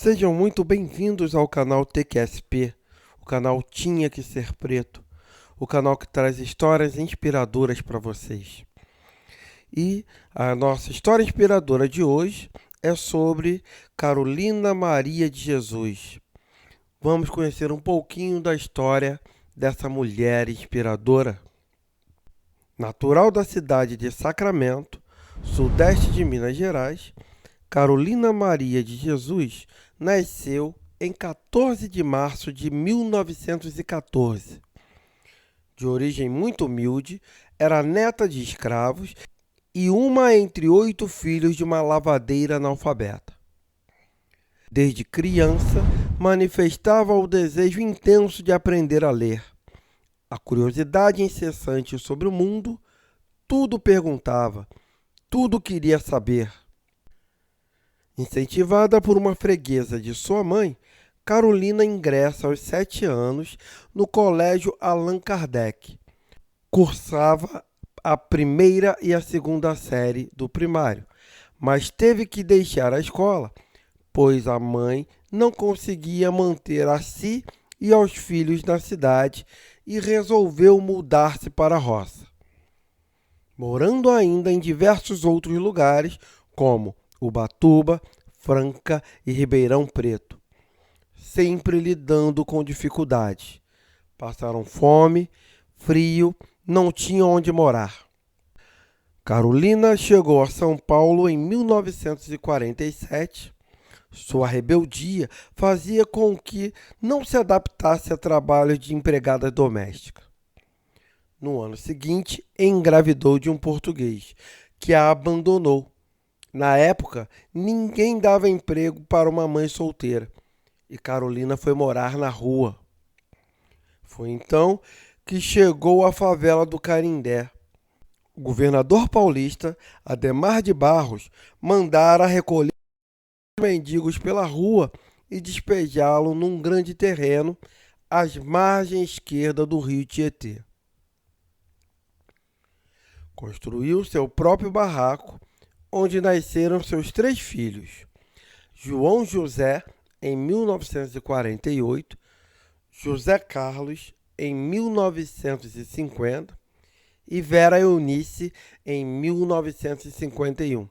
Sejam muito bem-vindos ao canal TQSP, o canal Tinha Que Ser Preto, o canal que traz histórias inspiradoras para vocês. E a nossa história inspiradora de hoje é sobre Carolina Maria de Jesus. Vamos conhecer um pouquinho da história dessa mulher inspiradora. Natural da cidade de Sacramento, sudeste de Minas Gerais, Carolina Maria de Jesus nasceu em 14 de março de 1914. De origem muito humilde, era neta de escravos e uma entre 8 filhos de uma lavadeira analfabeta. Desde criança, manifestava o desejo intenso de aprender a ler. A curiosidade incessante sobre o mundo, tudo perguntava, tudo queria saber. Incentivada por uma freguesa de sua mãe, Carolina ingressa aos 7 anos no Colégio Allan Kardec. Cursava a primeira e a segunda série do primário, mas teve que deixar a escola, pois a mãe não conseguia manter a si e aos filhos na cidade e resolveu mudar-se para a roça. Morando ainda em diversos outros lugares, como Ubatuba, Franca e Ribeirão Preto, sempre lidando com dificuldades. Passaram fome, frio, não tinham onde morar. Carolina chegou a São Paulo em 1947. Sua rebeldia fazia com que não se adaptasse a trabalho de empregada doméstica. No ano seguinte, engravidou de um português, que a abandonou. Na época, ninguém dava emprego para uma mãe solteira e Carolina foi morar na rua. Foi então que chegou à favela do Canindé. O governador paulista, Adhemar de Barros, mandara recolher os mendigos pela rua e despejá-los num grande terreno às margens esquerda do rio Tietê. Construiu seu próprio barraco, onde nasceram seus 3 filhos, João José, em 1948, José Carlos, em 1950 e Vera Eunice, em 1951.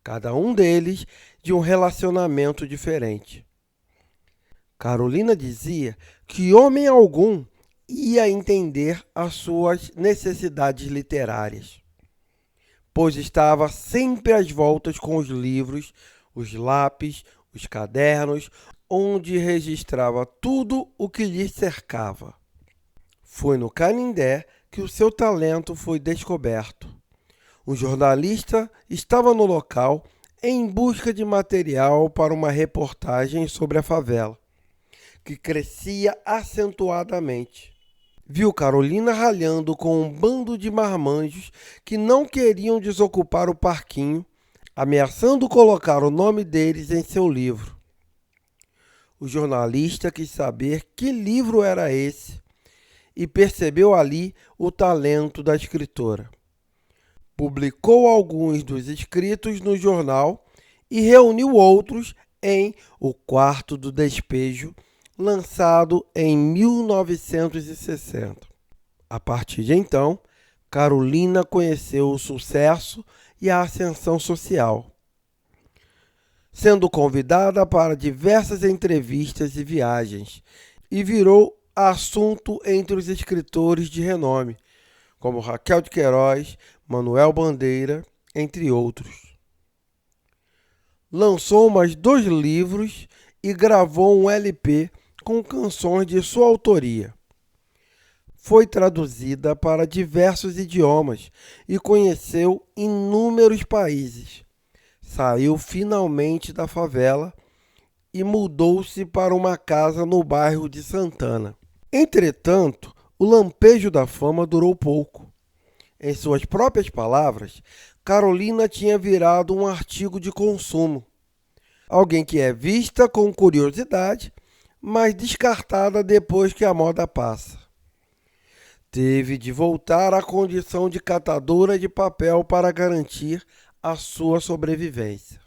Cada um deles de um relacionamento diferente. Carolina dizia que homem algum ia entender as suas necessidades literárias, pois estava sempre às voltas com os livros, os lápis, os cadernos, onde registrava tudo o que lhe cercava. Foi no Canindé que o seu talento foi descoberto. Um jornalista estava no local em busca de material para uma reportagem sobre a favela, que crescia acentuadamente. Viu Carolina ralhando com um bando de marmanjos que não queriam desocupar o parquinho, ameaçando colocar o nome deles em seu livro. O jornalista quis saber que livro era esse e percebeu ali o talento da escritora. Publicou alguns dos escritos no jornal e reuniu outros em O Quarto do Despejo, lançado em 1960. A partir de então, Carolina conheceu o sucesso e a ascensão social, sendo convidada para diversas entrevistas e viagens, e virou assunto entre os escritores de renome, como Raquel de Queiroz, Manuel Bandeira, entre outros. Lançou mais 2 livros e gravou um LP com canções de sua autoria. Foi traduzida para diversos idiomas e conheceu inúmeros países. Saiu finalmente da favela e mudou-se para uma casa no bairro de Santana. Entretanto, o lampejo da fama durou pouco. Em suas próprias palavras, Carolina tinha virado um artigo de consumo. Alguém que é vista com curiosidade, mas descartada depois que a moda passa. Teve de voltar à condição de catadora de papel para garantir a sua sobrevivência.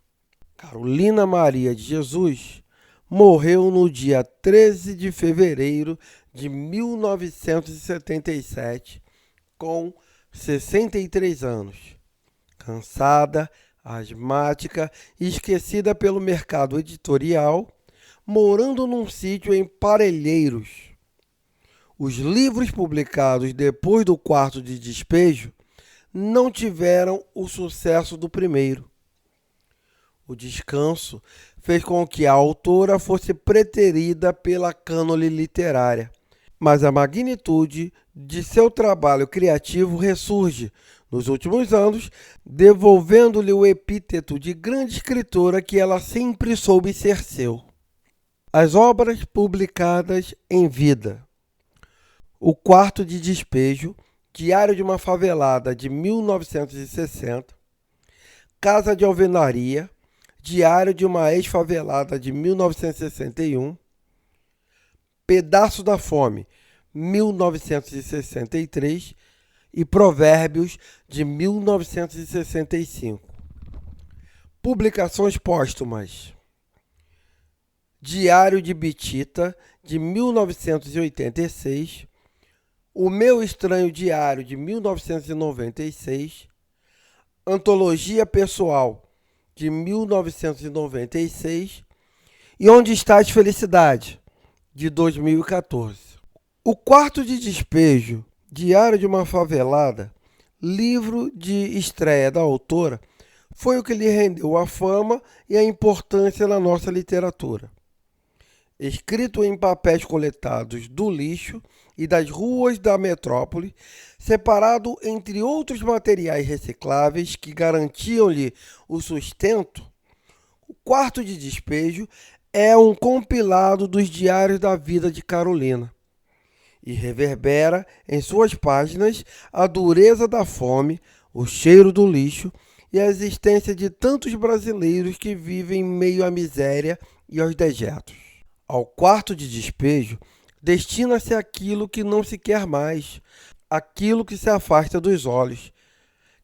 Carolina Maria de Jesus morreu no dia 13 de fevereiro de 1977, com 63 anos. Cansada, asmática e esquecida pelo mercado editorial, morando num sítio em Parelheiros. Os livros publicados depois do Quarto de Despejo não tiveram o sucesso do primeiro. O descanso fez com que a autora fosse preterida pela cânone literária, mas a magnitude de seu trabalho criativo ressurge nos últimos anos, devolvendo-lhe o epíteto de grande escritora que ela sempre soube ser seu. As obras publicadas em vida: O Quarto de Despejo, Diário de uma Favelada, de 1960, Casa de Alvenaria, Diário de uma Ex-Favelada, de 1961, Pedaço da Fome, 1963, e Provérbios, de 1965. Publicações póstumas: Diário de Bitita, de 1986, O Meu Estranho Diário, de 1996, Antologia Pessoal, de 1996, e Onde Estás, Felicidade, de 2014. O Quarto de Despejo, Diário de uma Favelada, livro de estreia da autora, foi o que lhe rendeu a fama e a importância na nossa literatura. Escrito em papéis coletados do lixo e das ruas da metrópole, separado entre outros materiais recicláveis que garantiam-lhe o sustento, O Quarto de Despejo é um compilado dos diários da vida de Carolina e reverbera em suas páginas a dureza da fome, o cheiro do lixo e a existência de tantos brasileiros que vivem em meio à miséria e aos dejetos. Ao quarto de despejo destina-se aquilo que não se quer mais, aquilo que se afasta dos olhos,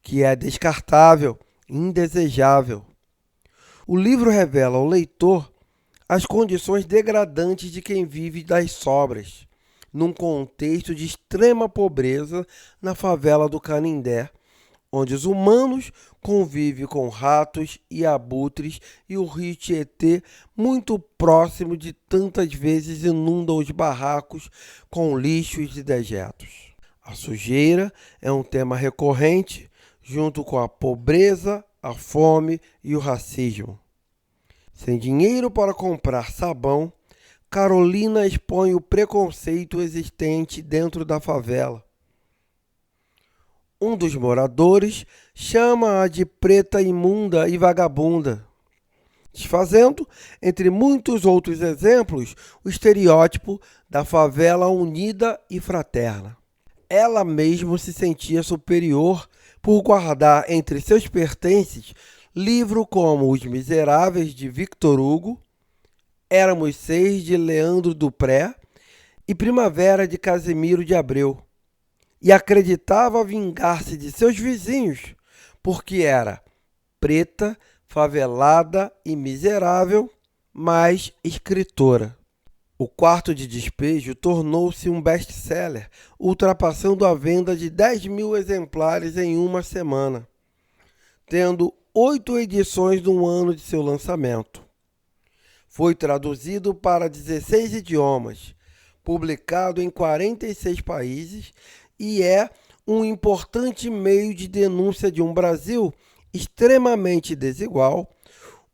que é descartável, indesejável. O livro revela ao leitor as condições degradantes de quem vive das sobras, num contexto de extrema pobreza na favela do Canindé, onde os humanos convivem com ratos e abutres e o rio Tietê, muito próximo de tantas vezes inundam os barracos com lixos e dejetos. A sujeira é um tema recorrente, junto com a pobreza, a fome e o racismo. Sem dinheiro para comprar sabão, Carolina expõe o preconceito existente dentro da favela. Um dos moradores chama-a de preta imunda e vagabunda, desfazendo, entre muitos outros exemplos, o estereótipo da favela unida e fraterna. Ela mesma se sentia superior por guardar entre seus pertences livros como Os Miseráveis, de Victor Hugo, Éramos Seis, de Leandro Dupré e Primavera, de Casimiro de Abreu. E acreditava vingar-se de seus vizinhos, porque era preta, favelada e miserável, mas escritora. O Quarto de Despejo tornou-se um best-seller, ultrapassando a venda de 10 mil exemplares em uma semana, tendo 8 edições no ano de seu lançamento. Foi traduzido para 16 idiomas, publicado em 46 países e é um importante meio de denúncia de um Brasil extremamente desigual,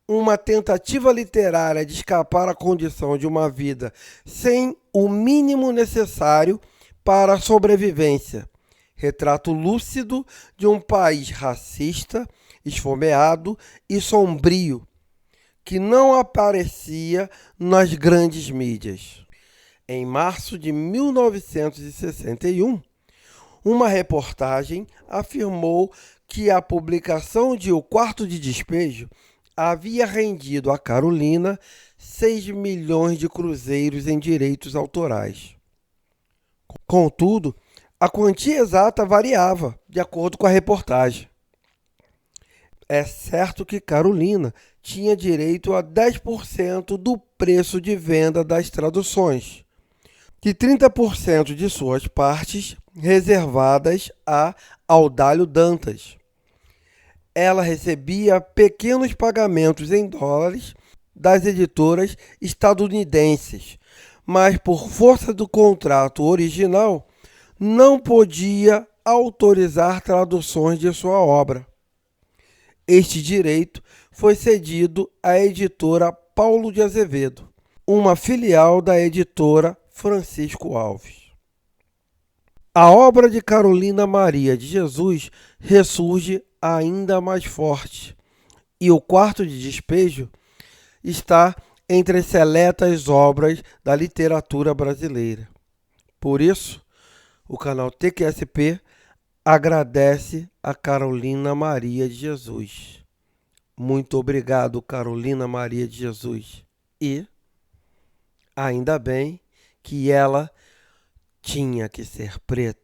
uma tentativa literária de escapar à condição de uma vida sem o mínimo necessário para a sobrevivência, retrato lúcido de um país racista, esfomeado e sombrio, que não aparecia nas grandes mídias. Em março de 1961, uma reportagem afirmou que a publicação de O Quarto de Despejo havia rendido a Carolina 6 milhões de cruzeiros em direitos autorais. Contudo, a quantia exata variava, de acordo com a reportagem. É certo que Carolina tinha direito a 10% do preço de venda das traduções e 30% de suas partes reservadas a Audálio Dantas. Ela recebia pequenos pagamentos em dólares das editoras estadunidenses, mas por força do contrato original, não podia autorizar traduções de sua obra. Este direito foi cedido à editora Paulo de Azevedo, uma filial da editora Francisco Alves. A obra de Carolina Maria de Jesus ressurge ainda mais forte, e O Quarto de Despejo está entre as seletas obras da literatura brasileira. Por isso, o canal TQSP agradece a Carolina Maria de Jesus. Muito obrigado, Carolina Maria de Jesus. E ainda bem que ela tinha que ser preta.